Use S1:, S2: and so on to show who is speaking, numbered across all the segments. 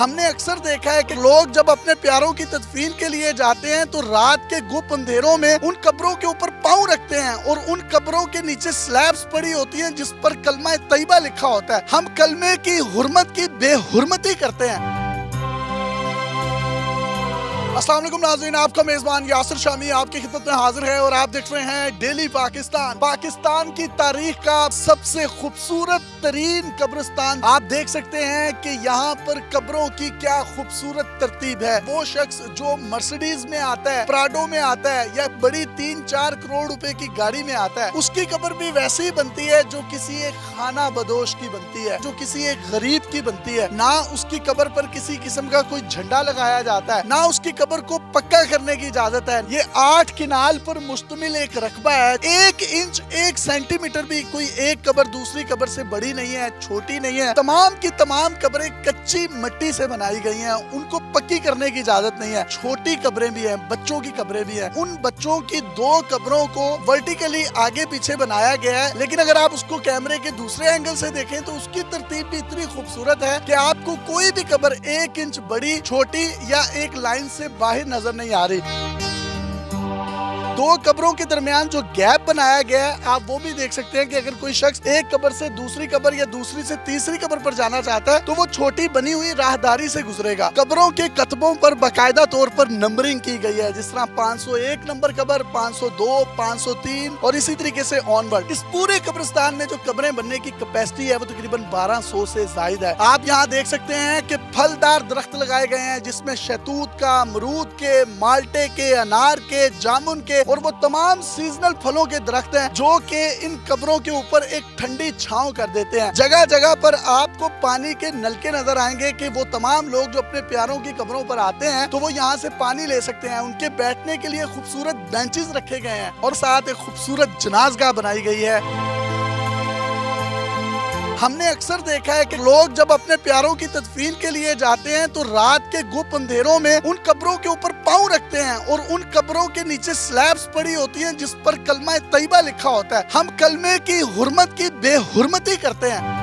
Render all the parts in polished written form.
S1: ہم نے اکثر دیکھا ہے کہ لوگ جب اپنے پیاروں کی تدفین کے لیے جاتے ہیں تو رات کے گپ اندھیروں میں ان قبروں کے اوپر پاؤں رکھتے ہیں اور ان قبروں کے نیچے سلیبز پڑی ہوتی ہیں جس پر کلمہ طیبہ لکھا ہوتا ہے۔ ہم کلمے کی حرمت کی بے حرمتی کرتے ہیں۔ السلام علیکم ناظرین، آپ کا میزبان یاسر شامی آپ کی خدمت میں حاضر ہے اور آپ دیکھ رہے ہیں ڈیلی پاکستان۔ پاکستان کی تاریخ کا سب سے خوبصورت ترین قبرستان آپ دیکھ سکتے ہیں کہ یہاں پر قبروں کی کیا خوبصورت ترتیب ہے۔ وہ شخص جو مرسیڈیز میں آتا ہے، پراڈو میں آتا ہے یا بڑی 3-4 کروڑ روپے کی گاڑی میں آتا ہے، اس کی قبر بھی ویسی ہی بنتی ہے جو کسی ایک خانہ بدوش کی بنتی ہے، جو کسی ایک غریب کی بنتی ہے۔ نہ اس کی قبر پر کسی قسم کا کوئی جھنڈا لگایا جاتا ہے، نہ اس کی قبر کو پکا کرنے کی اجازت ہے۔ یہ 8 کنال پر مشتمل ایک رقبہ ہے۔ 1 انچ 1 سینٹی میٹر بھی کوئی ایک قبر دوسری قبر سے بڑی نہیں ہے، چھوٹی نہیں ہے۔ تمام کی تمام قبریں کچی مٹی سے بنائی گئی ہیں، ان کو پکی کرنے کی اجازت نہیں ہے۔ چھوٹی قبریں بھی ہیں، بچوں کی قبریں بھی ہیں۔ ان بچوں کی 2 قبروں کو ورٹیکلی آگے پیچھے بنایا گیا ہے، لیکن اگر آپ اس کو کیمرے کے دوسرے اینگل سے دیکھیں تو اس کی ترتیب بھی اتنی خوبصورت ہے کہ آپ کو کوئی بھی قبر 1 انچ بڑی، چھوٹی یا ایک لائن سے باہر نظر نہیں آ رہی۔ 2 قبروں کے درمیان جو گیپ بنایا گیا ہے آپ وہ بھی دیکھ سکتے ہیں کہ اگر کوئی شخص ایک قبر سے دوسری قبر یا دوسری سے تیسری قبر پر جانا چاہتا ہے تو وہ چھوٹی بنی ہوئی راہداری سے گزرے گا۔ قبروں کے کتبوں پر باقاعدہ طور پر نمبرنگ کی گئی ہے، جس طرح 501 نمبر قبر، 502، 503 اور اسی طریقے سے آن ورڈ۔ اس پورے قبرستان میں جو قبریں بننے کی کیپیسٹی ہے وہ تقریباً 1200 سے زائد ہے۔ آپ یہاں دیکھ سکتے ہیں کہ پھلدار درخت لگائے گئے ہیں جس میں شہتوت کا، امرود کے، مالٹے کے، انار کے، جامن کے اور وہ تمام سیزنل پھلوں کے درخت ہیں جو کہ ان قبروں کے اوپر ایک ٹھنڈی چھاؤں کر دیتے ہیں۔ جگہ جگہ پر آپ کو پانی کے نلکے نظر آئیں گے کہ وہ تمام لوگ جو اپنے پیاروں کی قبروں پر آتے ہیں تو وہ یہاں سے پانی لے سکتے ہیں۔ ان کے بیٹھنے کے لیے خوبصورت بینچز رکھے گئے ہیں اور ساتھ ایک خوبصورت جنازگاہ بنائی گئی ہے۔ ہم نے اکثر دیکھا ہے کہ لوگ جب اپنے پیاروں کی تدفین کے لیے جاتے ہیں تو رات کے گپ اندھیروں میں ان قبروں کے اوپر پاؤں رکھتے ہیں اور ان قبروں کے نیچے سلیبز پڑی ہوتی ہیں جس پر کلمہ طیبہ لکھا ہوتا ہے۔ ہم کلمے کی حرمت کی بے حرمتی کرتے ہیں۔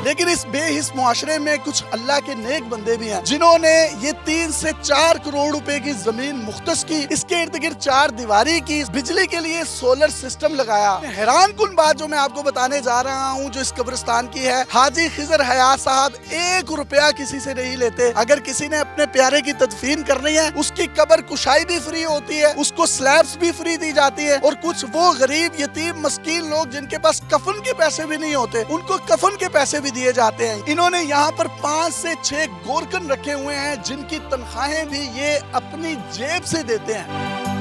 S1: لیکن اس بے حس معاشرے میں کچھ اللہ کے نیک بندے بھی ہیں جنہوں نے یہ 3 سے 4 کروڑ روپے کی زمین مختص کی، اس کے ارد گرد 4 دیواری کی، بجلی کے لیے سولر سسٹم لگایا۔ حیران کن بات جو میں آپ کو بتانے جا رہا ہوں جو اس قبرستان کی ہے، حاجی خضر حیات صاحب 1 روپیہ کسی سے نہیں لیتے۔ اگر کسی نے اپنے پیارے کی تدفین کرنی ہے اس کی قبر کشائی بھی فری ہوتی ہے، اس کو سلیبز بھی فری دی جاتی ہے، اور کچھ وہ غریب یتیم مسکین لوگ جن کے پاس کفن کے پیسے بھی نہیں ہوتے ان کو کفن کے پیسے بھی دیے جاتے ہیں۔ انہوں نے یہاں پر 5 سے 6 گورکن رکھے ہوئے ہیں جن کی تنخواہیں بھی یہ اپنی جیب سے دیتے ہیں۔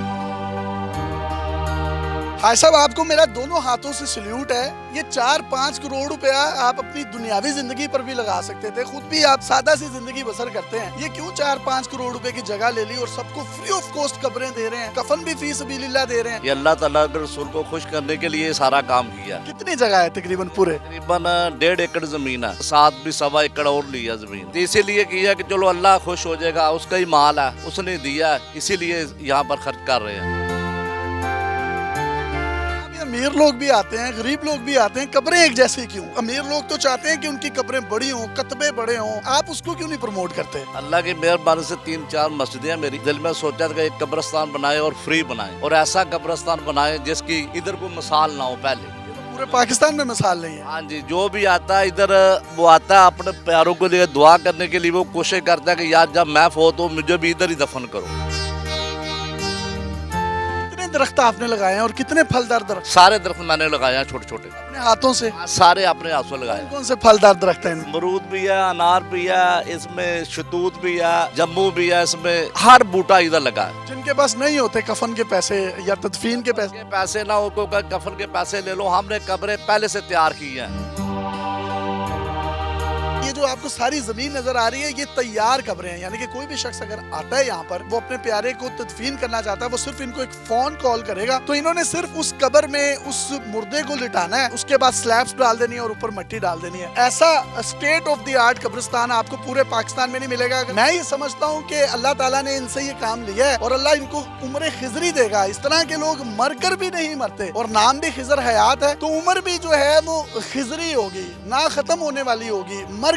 S1: حاجی صاحب آپ کو میرا دونوں ہاتھوں سے سلیوٹ ہے۔ یہ 4-5 کروڑ روپیہ آپ اپنی دنیاوی زندگی پر بھی لگا سکتے تھے، خود بھی آپ سادہ سی زندگی بسر کرتے ہیں، یہ کیوں 4-5 کروڑ روپے کی جگہ لے لی اور سب کو فری آف کاسٹ قبریں دے رہے ہیں، کفن بھی فی سبیل اللہ دے رہے ہیں؟
S2: یہ اللہ تعالیٰ کے رسول کو خوش کرنے کے لیے سارا کام کیا۔
S1: کتنی جگہ ہے تقریباً پورے؟
S2: تقریباً 1.5 ایکڑ زمین ہے، ساتھ بھی 1.25 ایکڑ اور لیا زمین، اسی لیے کیا کہ چلو اللہ خوش ہو جائے گا، اس کا ہی مال ہے، اس نے دیا، اسی لیے یہاں پر خرچ کر رہے ہیں۔
S1: امیر لوگ بھی آتے ہیں، غریب لوگ بھی آتے ہیں، قبریں ایک جیسی کیوں؟ امیر لوگ تو چاہتے ہیں کہ ان کی قبریں بڑی ہوں، کتبے بڑے ہوں، آپ اس کو کیوں نہیں پروموٹ کرتے؟
S2: اللہ کی مہربانی سے 3-4 مسجدیں میری دل میں سوچا تھا کہ ایک قبرستان بنائے اور فری بنائے، اور ایسا قبرستان بنائے جس کی ادھر کوئی مثال نہ ہو پہلے۔
S1: پورے پاکستان میں مثال نہیں ہے۔
S2: ہاں جی، جو بھی آتا ہے ادھر وہ آتا ہے اپنے پیاروں کے لیے دعا کرنے کے لیے، وہ کوشش کرتا ہے کہ یار جب میں فوت ہوں مجھے بھی ادھر ہی دفن کرو۔
S1: درخت آپ نے لگائے ہیں اور کتنے پھلدار درخت؟
S2: سارے درخت میں نے لگائے ہیں چھوٹے چھوٹے،
S1: اپنے ہاتھوں سے؟
S2: سارے اپنے ہاتھ سے لگائے ہیں۔
S1: کون سے پھلدار درخت ہیں؟
S2: امرود بھی ہے، انار بھی ہے، اس میں شہتوت بھی ہے، جمو بھی ہے، اس میں ہر بوٹا ادھر لگا ہے۔
S1: جن کے پاس نہیں ہوتے کفن کے پیسے یا تدفین کے پیسے؟
S2: پیسے نہ ہو کو کفن کے پیسے لے لو، ہم نے قبریں پہلے سے تیار کی ہیں۔
S1: یہ جو آپ کو ساری زمین نظر آ رہی ہے یہ تیار قبریں ہیں، یعنی کہ کوئی بھی شخص اگر آتا ہے یہاں پر وہ اپنے پیارے کو تدفین کرنا چاہتا ہے، وہ صرف ان کو ایک فون کال کرے گا تو انہوں نے صرف اس قبر میں اس مردے کو لٹانا ہے، اس کے بعد سلیبز ڈال دینی ہے اور اوپر مٹی ڈال دینی ہے۔ ایسا اسٹیٹ آف دی آرٹ قبرستان آپ کو پورے پاکستان میں نہیں ملے گا۔ میں یہ سمجھتا ہوں کہ اللہ تعالیٰ نے ان سے یہ کام لیا ہے اور اللہ ان کو عمر خضری دے گا۔ اس طرح کے لوگ مر کر بھی نہیں مرتے اور نام بھی خضر حیات ہے تو عمر بھی جو ہے وہ خضری ہوگی، نہ ختم ہونے والی ہوگی، مر